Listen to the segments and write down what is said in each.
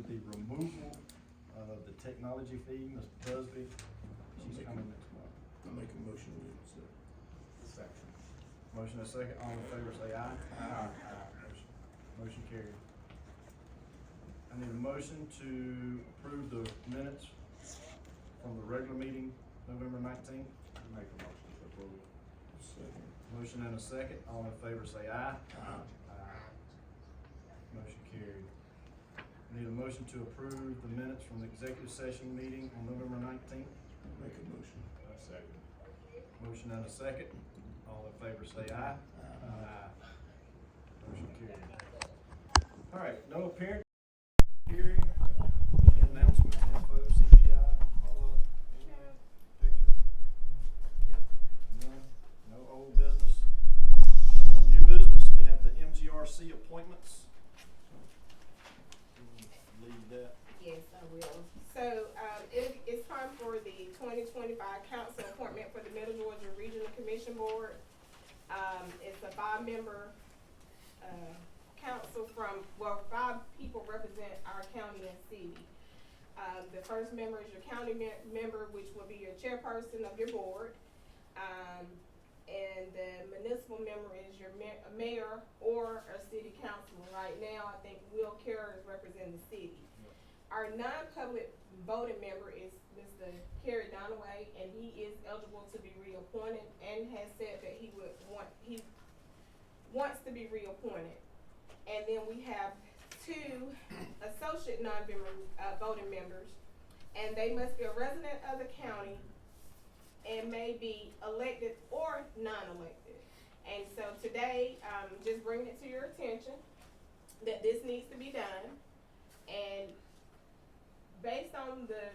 with the removal of the technology fee, Ms. Busby. She's coming next month. I make a motion to accept. Second. Motion and a second, all in favor say aye. Aye. Motion carried. I need a motion to approve the minutes from the regular meeting, November 19th. Make a motion to approve. Second. Motion and a second, all in favor say aye. Aye. Motion carried. I need a motion to approve the minutes from the executive session meeting on November 19th. Make a motion. Second. Motion and a second, all in favor say aye. Aye. Motion carried. All right, no appearance, hearing, any announcements, info, CPI, follow-up, picture? None, no old business. New business, we have the MGRC appointments. Leave that. Yes, I will. So, it's time for the 2025 council appointment for the Middle Georgia Regional Commission Board. It's a 5-member, council from, 5 people represent our county and city. The first member is your county member, which will be your chairperson of your board. And the municipal member is your mayor or a city councilman. Right now, I think Will Kerr is representing the city. Our non-public voting member is Mr. Kerry Donaway, and he is eligible to be reappointed and has said that he wants to be reappointed. And then we have 2 associate voting members, and they must be a resident of the county and may be elected or non-elected. And so today, just bring it to your attention that this needs to be done. And based on the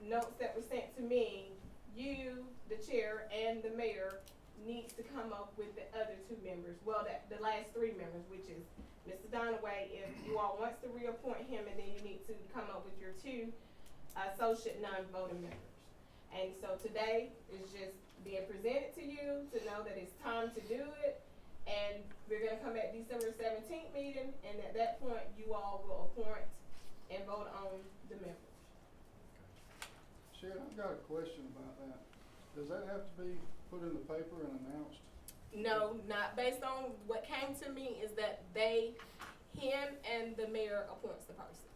notes that were sent to me, you, the chair, and the mayor needs to come up with the other 2 members. Well, the last 3 members, which is Mr. Donaway, if you all wants to reappoint him, and then you need to come up with your 2 associate non-voting members. And so today is just being presented to you to know that it's time to do it. And we're gonna come at December 17th meeting, and at that point, you all will appoint and vote on the members. Sharon, I've got a question about that. Does that have to be put in the paper and announced? No, not based on what came to me is that him and the mayor appoints the person.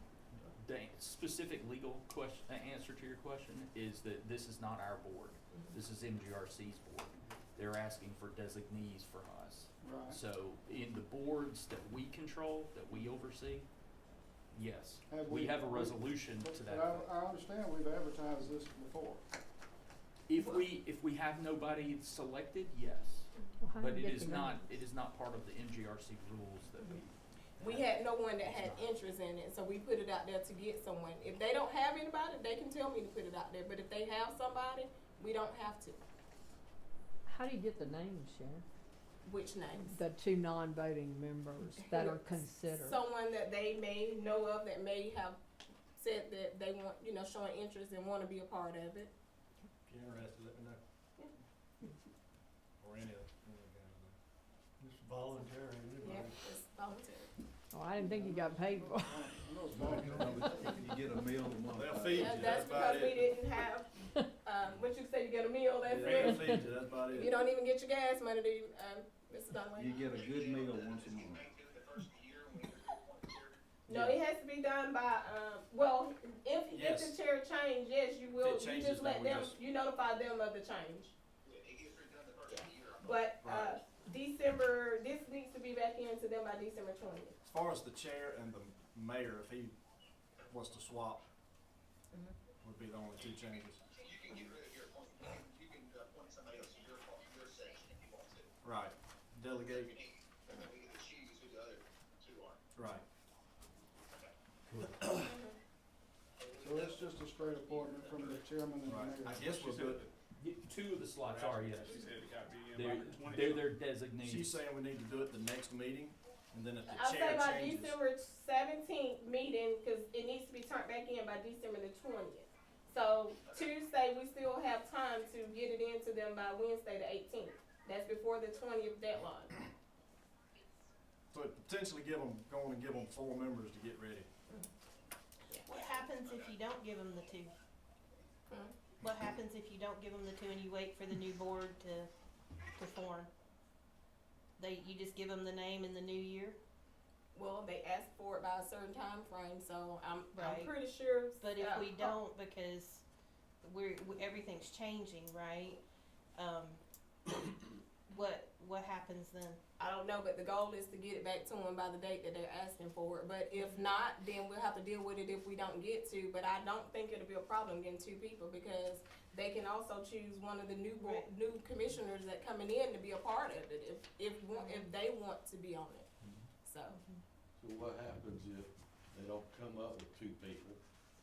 The specific legal question, answer to your question is that this is not our board. This is MGRC's board. They're asking for designees for us. Right. So in the boards that we control, that we oversee, yes, we have a resolution to that. But I understand we've advertised this before. If we have nobody selected, yes, Well, how but do you it get is the not, numbers? it is not part of the MGRC rules that we. We had no one that had interest in it, so we put it out there to get someone. If they don't have anybody, they can tell me to put it out there, but if they have somebody, we don't have to. How do you get the names, Sharon? Which names? The 2 non-voting members that are considered. Someone that they may know of that may have said that they want, showing interest and want to be a part of it. If you're interested, let me know. Or any of them. It's voluntary, Yeah, anybody. it's voluntary. Oh, I didn't think you got paid for it. You get a meal a month. They'll feed Yeah, you, that's that's about because we it. didn't have, what you say, you get a meal, that's They'll it? feed you, that's about You it. don't even get your gas money, do you, Mr. Dunaway? You get a good meal once a month. No, it has to be done by, if Yes. the chair change, yes, you will, If it you changes, just let then we them, just- you notify them of the change. But, this needs to be back into them by December 20th. As far as the chair and the mayor, if he was to swap, would be the only 2 changes. You can get rid of your appointment. You can appoint somebody else in your section if you want to. Right. Delegate, We get to choose who the other 2 are. right. So it's just a straight appointment from the chairman and the Right. mayor. I guess we'll do it. 2 of the slots are, yes. She said it gotta be in They're, by the 20th. they're designated. She's saying we need to do it the next meeting, and then if the I'll say chair by changes. December 17th meeting, cause it needs to be turned back in by December the 20th. So Tuesday, we still have time to get it into them by Wednesday the 18th. That's before the 20th deadline. So it potentially give them 4 members to get ready. don't give them the two? Hmm? What happens if you don't give them the two and you wait for the new board to form? You just give them the name in the new year? Well, they asked for it by a certain time frame, so I'm Right. pretty sure. But if we don't, because everything's changing, right? What happens then? I don't know, but the goal is to get it back to them by the date that they're asking for it. But if not, then we'll have to deal with it if we don't get to. But I don't think it'll be a problem getting two people, because they can also choose one of the new commissioners that coming in to be a part of it if they want to be on it. So. So what happens if they don't come up with two people,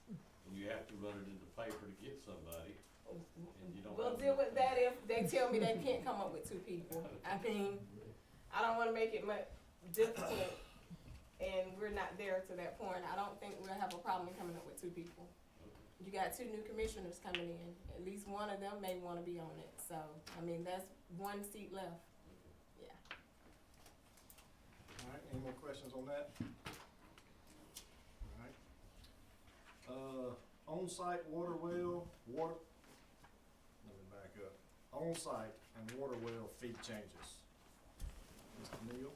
and you have to run it in the paper to get somebody, and you don't We'll have deal enough with that time? if they tell me they can't come up with two people. I mean, I don't wanna make it much difficult, and we're not there to that point. I don't think we'll have a problem coming up with two people. You got two new commissioners coming in, at least one of them may wanna be on it, so, I mean, that's one seat left, yeah. All right, any more questions on that? All right. On-site water well, let me back up. On-site and water well fee changes. Mr. Neal?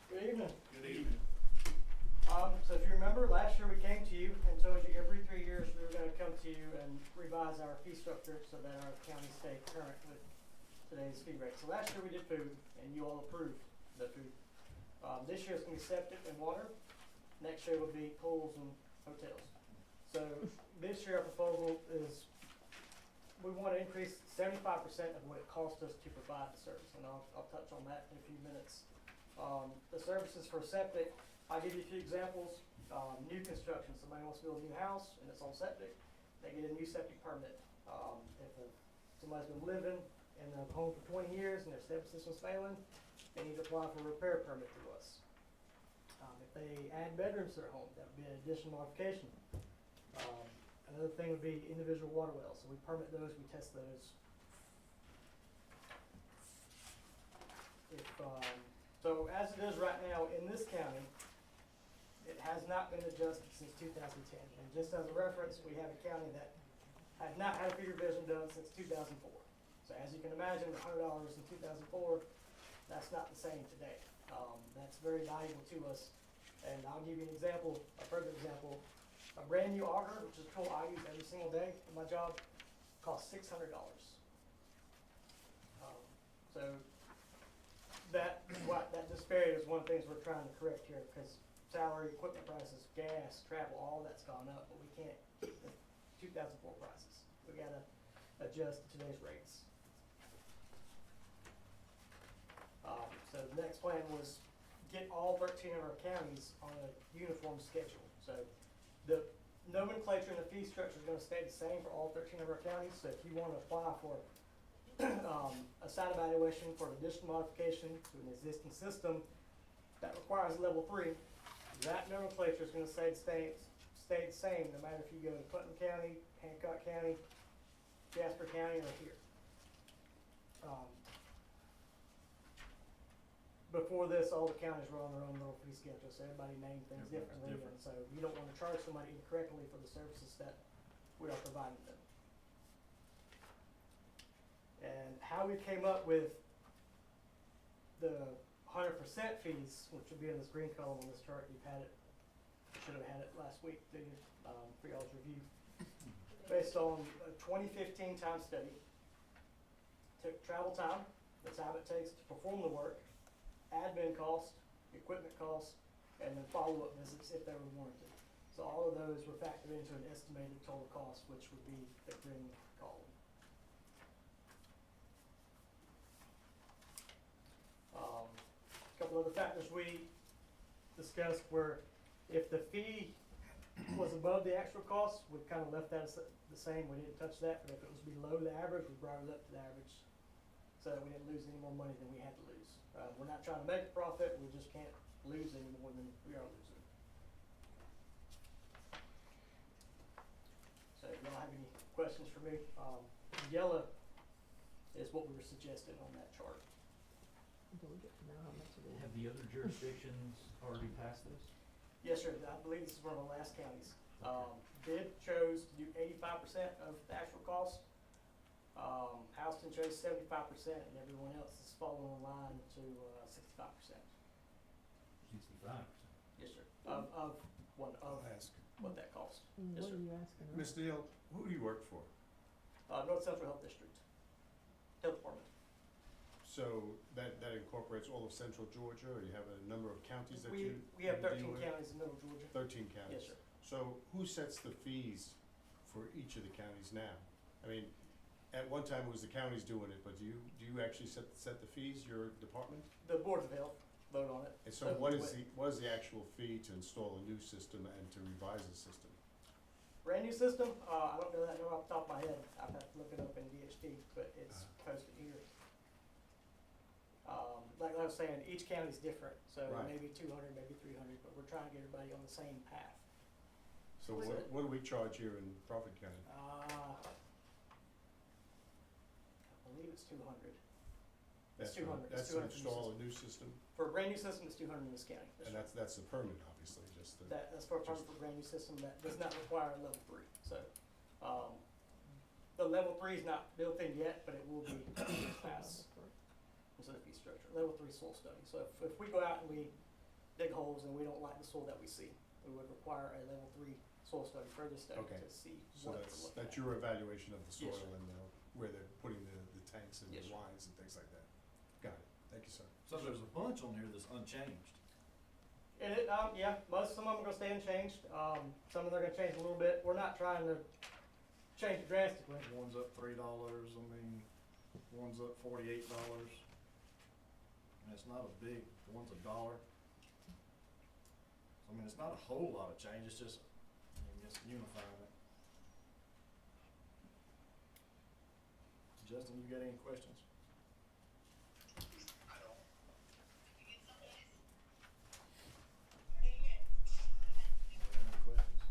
Good evening. Good evening. So if you remember, last year we came to you and told you every 3 years we were gonna come to you and revise our fee structure so that our county stay current with today's fee rate. So last year we did food, and you all approved the food. This year it's gonna be septic and water. Next year will be pools and hotels. So this year our proposal is, we wanna increase 75% of what it costs us to provide the service, and I'll touch on that in a few minutes. The services for septic, I'll give you a few examples. New construction, somebody wants to build a new house and it's on septic, they get a new septic permit. If somebody's been living in a home for 20 years and their septic system's failing, they need to apply for a repair permit through us. If they add bedrooms to their home, that would be an additional modification. Another thing would be individual water wells, so we permit those, we test those. So as it is right now in this county, it has not been adjusted since 2010. And just as a reference, we have a county that had not had a fee revision done since 2004. So as you can imagine, $100 in 2004, that's not the same today. That's very valuable to us. And I'll give you an example, a further example. A brand new auger, which is a tool I use every single day in my job, costs $600. So that disparity is one of the things we're trying to correct here, because salary, equipment prices, gas, travel, all that's gone up, but we can't keep the 2004 prices. We gotta adjust to today's rates. So the next plan was get all 13 of our counties on a uniform schedule. So the nomenclature and the fee structure is gonna stay the same for all 13 of our counties. So if you wanna apply for a site evaluation for an additional modification to an existing system that requires level 3, that nomenclature is gonna stay the same no matter if you go to Putnam County, Hancock County, Jasper County, or here. Before this, all the counties were on their own little fee schedule, so everybody named things Everybody's differently, different. and so you don't wanna charge somebody incorrectly for the services that we are providing them. And how we came up with the 100% fees, which will be in this green column on this chart, you've had it, should have had it last week, didn't you, for y'all's review. Based on a 2015 time study, took travel time, the time it takes to perform the work, admin cost, equipment cost, and then follow-up visits if they were warranted. So all of those were factored into an estimated total cost, which would be the green column. A couple other factors we discussed were if the fee was above the actual cost, we kind of left that the same, we didn't touch that, but if it was below the average, we brought it up to the average so that we didn't lose any more money than we had to lose. We're not trying to make a profit, we just can't lose any more than we are losing. So if y'all have any questions for me, yellow is what we were suggesting on that chart. Do we get to know how much it is? Have the other jurisdictions already passed this? Yes, sir, I believe this is one of the last counties. Bid chose to do 85% of the actual cost. Houston chose 75%, and everyone else is following in line to 65%. 65%. Yes, sir. Of what that cost. Yes, What sir. are you asking? Ron? Ms. Neal, who do you work for? North Central Health District, Health Department. So that incorporates all of central Georgia, or you have a number of counties that We have 13 counties in middle Georgia. 13 counties? Yes, sir. So who sets the fees for each of the counties now? I mean, at one time it was the counties doing it, but do you actually set the fees, your department? The Board of Health vote on it. And so what is the actual fee to install a new system and to revise the system? Brand new system, I don't know that off the top of my head. I'd have to look it up in DHT, but it's posted here. Like I was saying, each county's different, so Right. maybe 200, maybe 300, but we're trying to get everybody on the same path. So What's it? what do we charge here in Crawford County? I believe it's 200. It's That's 200. That's It's to 200 for the install system. a new system, For a brand new system, it's 200 in this county. Yes, and sir. that's the permit, obviously, just the. That's for a permit for a brand new system that does not require a level 3. So, the level 3 is not built in yet, but it will be passed into the fee structure. Level 3 soil study. So if we go out and we dig holes and we don't like the soil that we see, we would require a level 3 soil study, further study Okay. to see So what that's we're looking at. your evaluation of the Yes, soil sir. and where they're putting the tanks and Yes, the sir. lines and things like that. Got it. Thank you, sir. So there's a bunch on here that's unchanged. And yeah, some of them are gonna stay unchanged. Some of them are gonna change a little bit. We're not trying to change drastically. One's up $3, I mean, one's up $48. And it's not a big, one's $1. I mean, it's not a whole lot of change, it's just, unifying it. Justin, you got any questions? I don't. Any questions?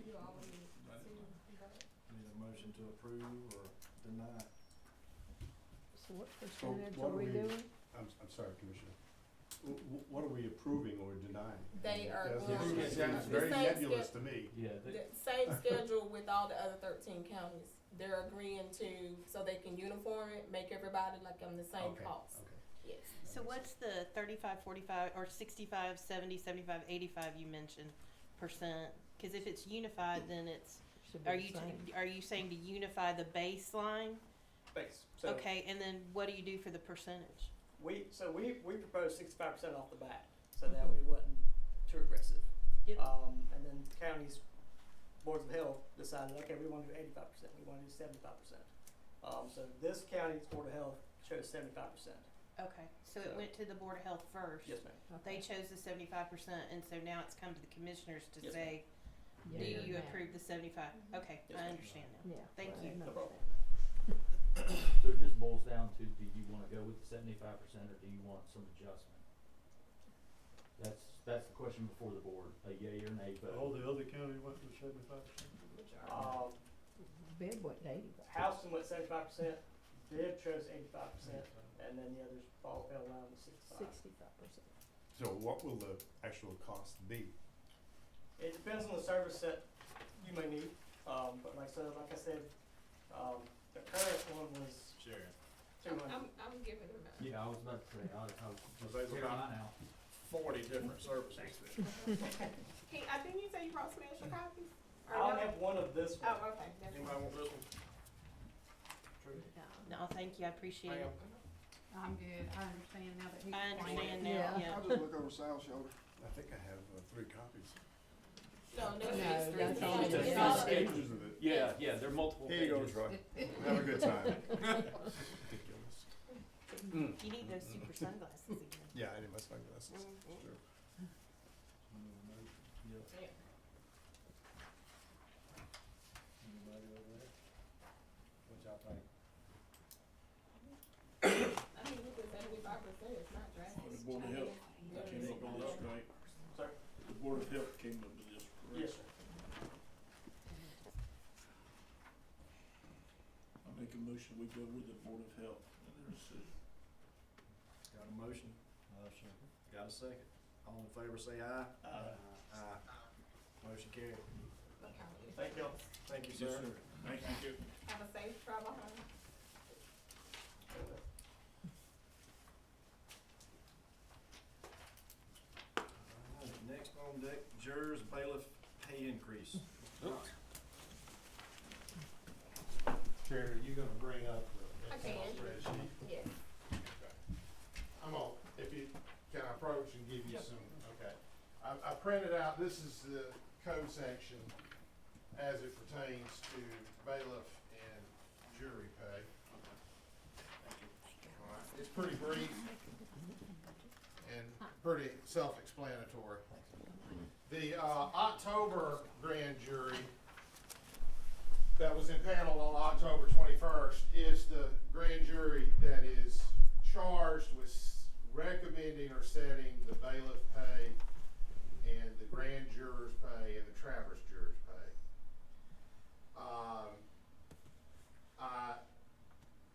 You always Need a motion to approve or deny? So what percentage what are we doing? I'm sorry, Commissioner. What are we approving or denying? They are It going sounds to- very the same nebulous step- to me. Yeah, The same schedule with all the other 13 counties. They're agreeing to, so they can uniform it, make everybody like on the same Okay, cost. okay. Yes. So what's the 35, 45, or 65, 70, 75, 85 you mentioned percent? Because if it's unified, then it's, Should be are the you, same. are you saying to unify the baseline? Base. So Okay, and then what do you do for the percentage? we proposed 65% off the bat, so that way it wasn't too aggressive. Yep. And then counties, boards of health decided, okay, we want to do 85%, we want to do 75%. So this county's board of health chose 75%. Okay, so it So- went to the Board of Health first. Yes, ma'am. They chose the 75%, and so now it's come to the commissioners to Yes, say, Yeah, do yeah, you yeah. approve the 75? Okay, Yes, I ma'am. understand now. Yeah. Thank right, you. no No problem. problem. so it just boils down to, do you wanna go with the 75% or do you want some adjustment? That's the question before the board, a yay or nay vote. All the other counties went to 75%. Bid went to 85. Houston went 75%, Bibb chose 85%, and then the others fell in line with 65%. 65%. So what will the actual cost be? It depends on the service that you may need, but like I said, the current one was Sharon. 200. I'm giving them a. Yeah, I was about to say, I was There's hear about mine out. 40 different services. I think you said you brought some extra copies? Or I'll no? have one of this one. Oh, okay. Never Anybody mind. want this one? Trudy? No, thank you, I appreciate it. I'm good, I understand now that he's. I understand Yeah. now, yeah. I'll just look over Sal's shoulder. I think I have 3 copies. No, No, that's that's all it's it is. all- Pages of it. Yeah, yeah, there are multiple Here you go, pages. Troy. Have a good time. Ridiculous. You need those super sunglasses again. Yeah, I need my sunglasses. Mhm. It's true. Yeah. Yeah. Anybody over there? What y'all think? I mean, look at 75%, it's not drastic. The Board of Health, Yeah. came up with this, right? Sir? The Board of Health came up with this, correct? Yes, sir. I make a motion, we go with the Board of Health and their decision. motion? Motion. Got a second? All in favor say aye. Aye. Aye. Motion carried. Thank y'all. Thank you, Yes, sir. sir. Thank you. Have a safe travel home. Alright, next on deck, jurors bailiff pay increase. Chair, are you gonna bring up the I can. spreadsheet? Yes. I'm on, if you, can I approach and give you some, okay. I printed out, this is the code section as it pertains to bailiff and jury pay. All right, it's pretty brief and pretty self-explanatory. The, October grand jury that was impaneled on October 21st is the grand jury that is charged with recommending or setting the bailiff pay and the grand juror's pay and the traverse juror's pay. I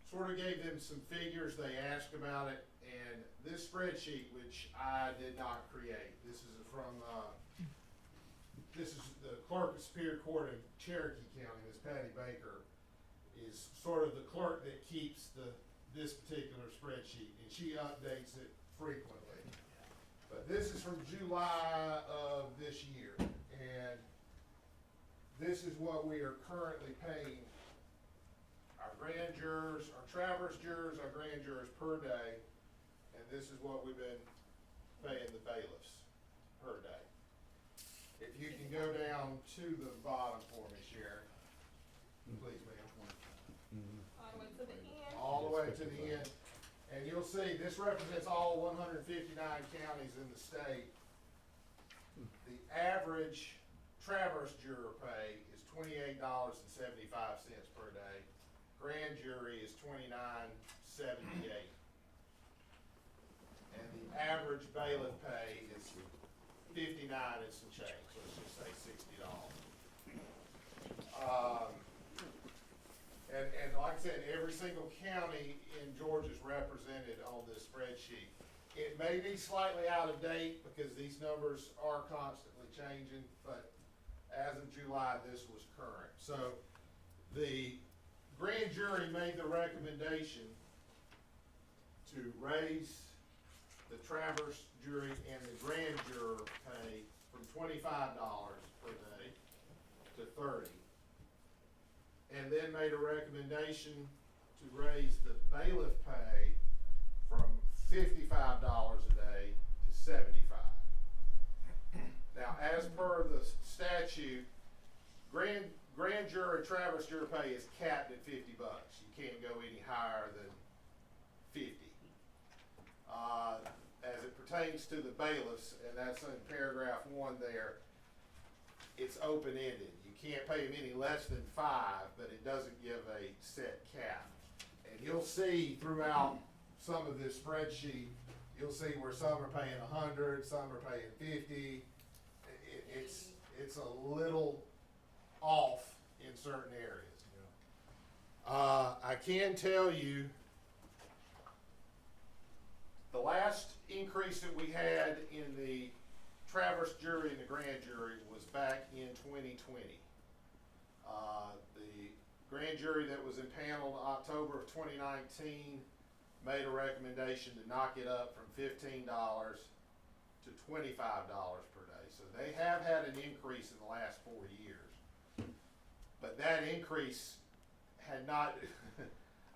sort of gave them some figures, they asked about it, and this spreadsheet, which I did not create, this is from, this is the clerk of Superior Court in Cherokee County, Ms. Patty Baker, is sort of the clerk that keeps this particular spreadsheet, and she updates it frequently. But this is from July of this year, and this is what we are currently paying our grand jurors, our traverse jurors, our grand jurors per day, and this is what we've been paying the bailiffs per day. If you can go down to the bottom for me, Sharon, please, ma'am. All the way to the end. All the way to the end, and you'll see this represents all 159 counties in the state. The average traverse juror pay is $28.75 per day. Grand jury is $29.78. And the average bailiff pay is $59 and some change, let's just say $60. And like I said, every single county in Georgia is represented on this spreadsheet. It may be slightly out of date because these numbers are constantly changing, but as of July, this was current. So the grand jury made the recommendation to raise the traverse jury and the grand juror pay from $25 per day to $30. And then made a recommendation to raise the bailiff pay from $55 a day to $75. Now, as per the statute, grand juror and traverse juror pay is capped at $50. You can't go any higher than 50. As it pertains to the bailiffs, and that's in paragraph 1 there, it's open-ended. You can't pay them any less than 5, but it doesn't give a set cap. And you'll see throughout some of this spreadsheet, you'll see where some are paying 100, some are paying 50. It's a little off in certain areas. I can tell you the last increase that we had in the traverse jury and the grand jury was back in 2020. The grand jury that was impaneled October of 2019 made a recommendation to knock it up from $15 to $25 per day. So they have had an increase in the last 4 years. But that increase had not,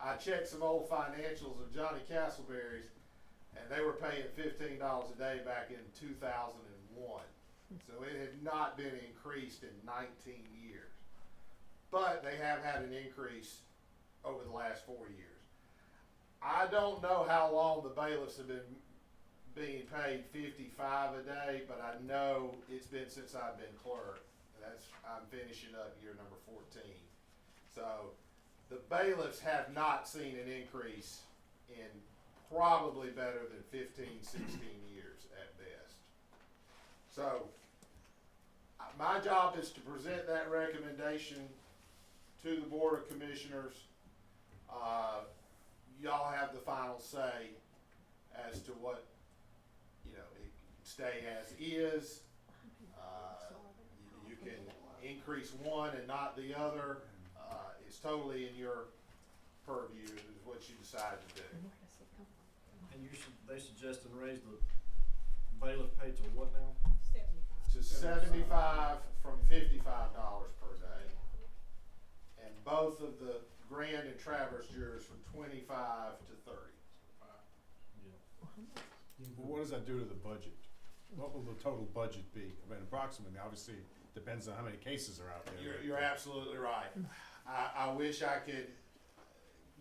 I checked some old financials of Johnny Castleberry's, and they were paying $15 a day back in 2001. So it had not been increased in 19 years. But they have had an increase over the last 4 years. I don't know how long the bailiffs have been being paid $55 a day, but I know it's been since I've been clerk. I'm finishing up year number 14. So the bailiffs have not seen an increase in probably better than 15, 16 years at best. So my job is to present that recommendation to the Board of Commissioners. Y'all have the final say as to what stay as is. You can increase one and not the other. It's totally in your purview, is what you decide to do. And they suggested raise the bailiff pay to what now? 75. To 75 from $55 per day. And both of the Grand and Traverse jurors from 25 to 30. Well, what does that do to the budget? What will the total budget be? I mean, approximately, obviously, depends on how many cases are out there. You're absolutely right. I wish I could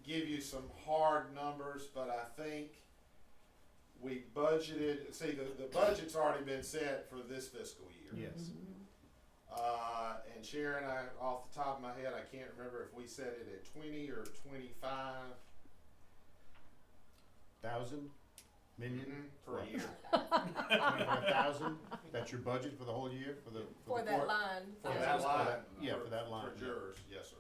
give you some hard numbers, but I think we budgeted, see, the budget's already been set for this fiscal year. Yes. And Sharon, off the top of my head, I can't remember if we set it at 20 or 25. 1,000? Million? Per year. 25,000? That's your budget for the whole year, for the For that court? line. For that line. Yeah, for that line. For jurors, yes, sir.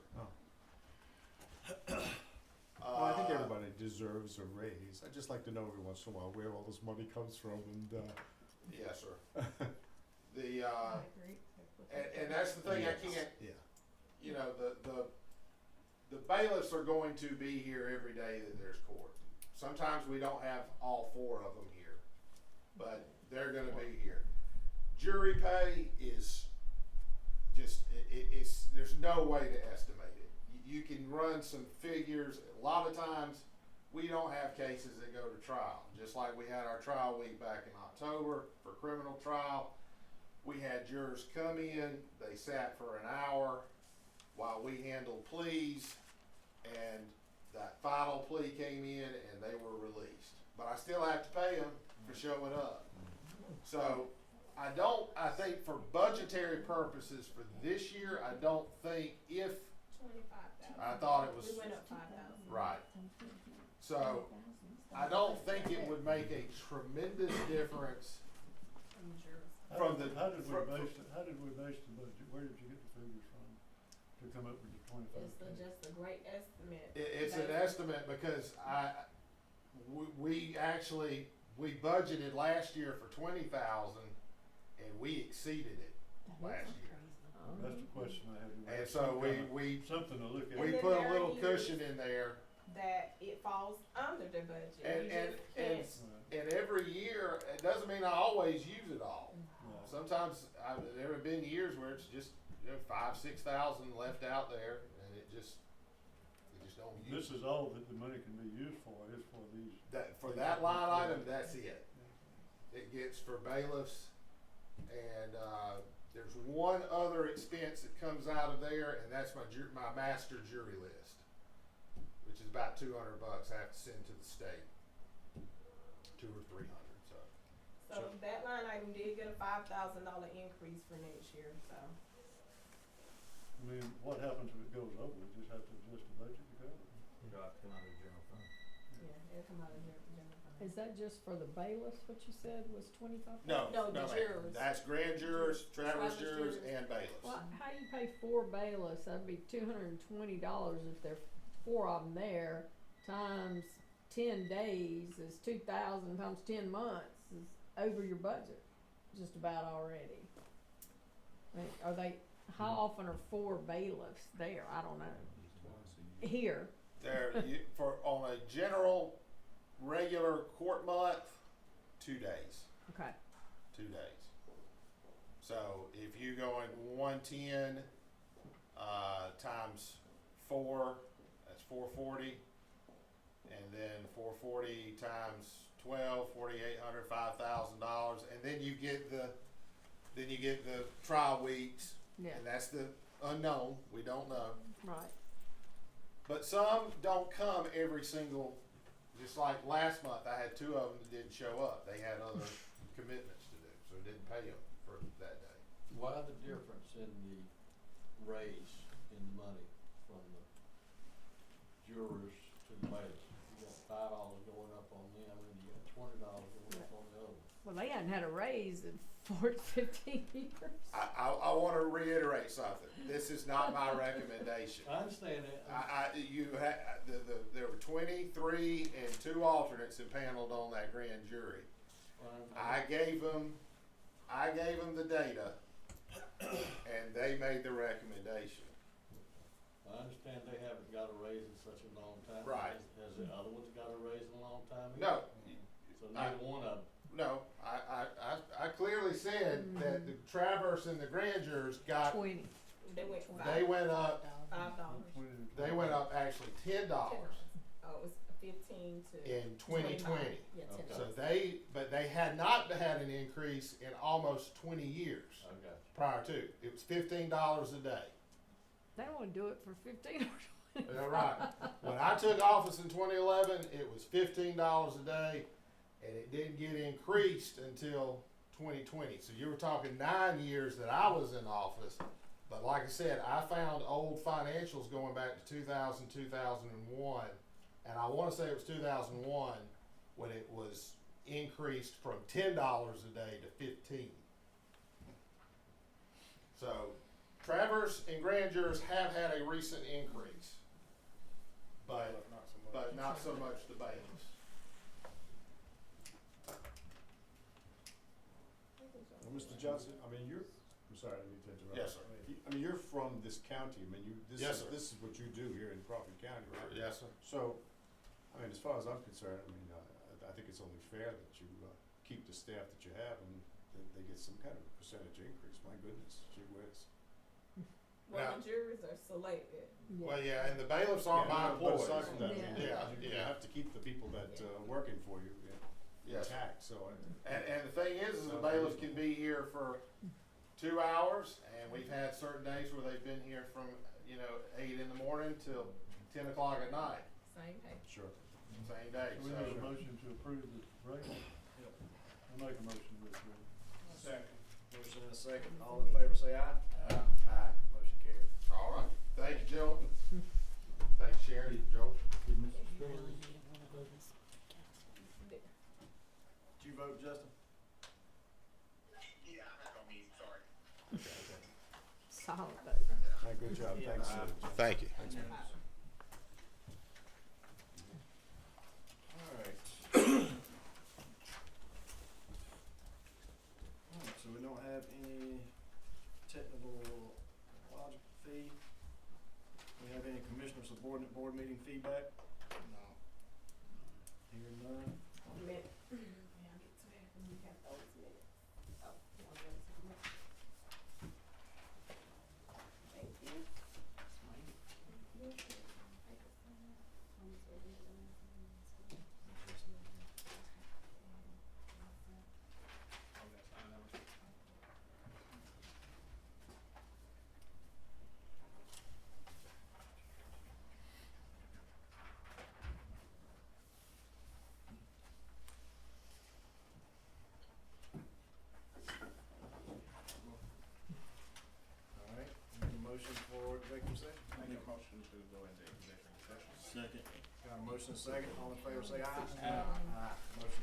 Well, I think everybody deserves a raise. I'd just like to know every once in a while where all this money comes from and, Yes, sir. The, and that's the thing, I can't, yeah. you know, the bailiffs are going to be here every day that there's court. Sometimes we don't have all 4 of them here, but they're gonna be here. Jury pay is just, it's, there's no way to estimate it. You can run some figures. A lot of times, we don't have cases that go to trial. Just like we had our trial week back in October for criminal trial. We had jurors come in, they sat for an hour while we handled pleas, and that final plea came in and they were released. But I still have to pay them for showing up. So I think for budgetary purposes for this year, I don't think if, 25,000. I thought it was, We went up 5,000. right. So I don't think it would make a tremendous difference from the, How did we base the budget? Where did you get the figures from to come up with the 25? It's just a great estimate. it's an estimate because we actually, we budgeted last year for 20,000 and we exceeded it last year. That's the question I have. And so we Something to look at. we then put there a are little years cushion in there. That it falls under the budget. And, You and, just and, can't- and every year, it doesn't mean I always use it all. Right. Sometimes there have been years where it's just, you know, 5,000 to 6,000 left out there, and we just don't use This is all that the money can be used for, is for these. that. For that line item, that's it. It gets for bailiffs, and there's one other expense that comes out of there, and that's my master jury list, which is about $200 I have to send to the state, 200 or 300. So that line item did get a $5,000 increase for next year, so. I mean, what happens if it goes over? We just have to adjust the budget to cover it. You know, I come out of the general fund. Yeah, it'll come out of here. general fund. Is that just for the bailiffs, what you said was 25? No, No, the ma'am. jurors. That's grand jurors, Traverse Traverse jurors, jurors. and bailiffs. Well, how do you pay 4 bailiffs? That'd be $220 if there are 4 of them there, times 10 days is 2,000 times 10 months is over your budget, just about already. I mean, are they, how often are 4 bailiffs there? I don't know. Here. There, for on a general, regular court month, 2 days. Okay. 2 days. So if you go in 110 times 4, that's 440, and then 440 times 12, 4,800, $5,000, and then you get the trial weeks, Yeah. and that's the unknown. We don't know. Right. But some don't come every single, just like last month, I had 2 of them that didn't show up. They had other commitments to do, so didn't pay them for that day. Why the difference in the raise in the money from the jurors to the bailiffs? You got $5 going up on them, and you got $20 going up on the other. Well, they hadn't had a raise in 15 years. I want to reiterate something. This is not my recommendation. I understand that. There were 23 and 2 alternates impaneled on that grand jury. I gave them I gave them the data, and they made the recommendation. I understand they haven't got a raise in such a long time. Right. Has the other ones got a raise in a long time? No, So neither one of them. no, I clearly said that the Traverse and the Grandeurs got, 20. They went they went up, $5. they went up actually $10 Oh, it was 15 to. in 2020. Yeah, Okay. 10. So but they had not had an increase in almost 20 years I got you. prior to. It was $15 a day. They don't wanna do it for 15 or 20. Yeah, right. When I took office in 2011, it was $15 a day, and it didn't get increased until 2020. So you were talking 9 years that I was in office. But like I said, I found old financials going back to 2000, 2001, and I want to say it was 2001 when it was increased from $10 a day to $15. So Traverse and Grandeurs have had a recent increase, but not so much the bailiffs. Well, Mr. Johnson, I mean, I'm sorry, I didn't mean to interrupt. Yes, sir. I mean, you're from this county, I mean, Yes, sir. this is what you do here in Crawford County, right? Yes, sir. So, I mean, as far as I'm concerned, I mean, I think it's only fair that you, keep the staff that you have and they get some kind of a percentage increase, my goodness, gee whiz. Well, Now- the juries are selected. Well, yeah, and the bailiffs aren't my But employees. aside from that, I mean, Yeah, you yeah. have to keep the people that, working for you Yes. intact, so. And the thing is the bailiffs can be here for 2 hours, and we've had certain days where they've been here from, 8 in the morning till 10 o'clock at night, Same pay. Sure. same day, So we need a so. motion to approve the rate? I'll make a motion to approve. Second. Motion and a second. All in favor say aye. Aye. Motion carried. All right, thank you, gentlemen. Thanks, Sharon, Joe. Did Mr. Spiller Did you vote, Justin? Yeah, I'm not on mute, sorry. Solid vote. All right, good job, thanks. Thank you. Thanks, man. All right. All right, so we don't have any technical logic fee. We have any commissioner subordinate board meeting feedback? No. Hearing none. May I get to it when you have those minutes? Oh, you want them to come up? Thank you. All right, need a motion for executive session? Make a motion to go into executive session. Second. Got a motion and a second. All in favor say aye. Aye. Aye. Motion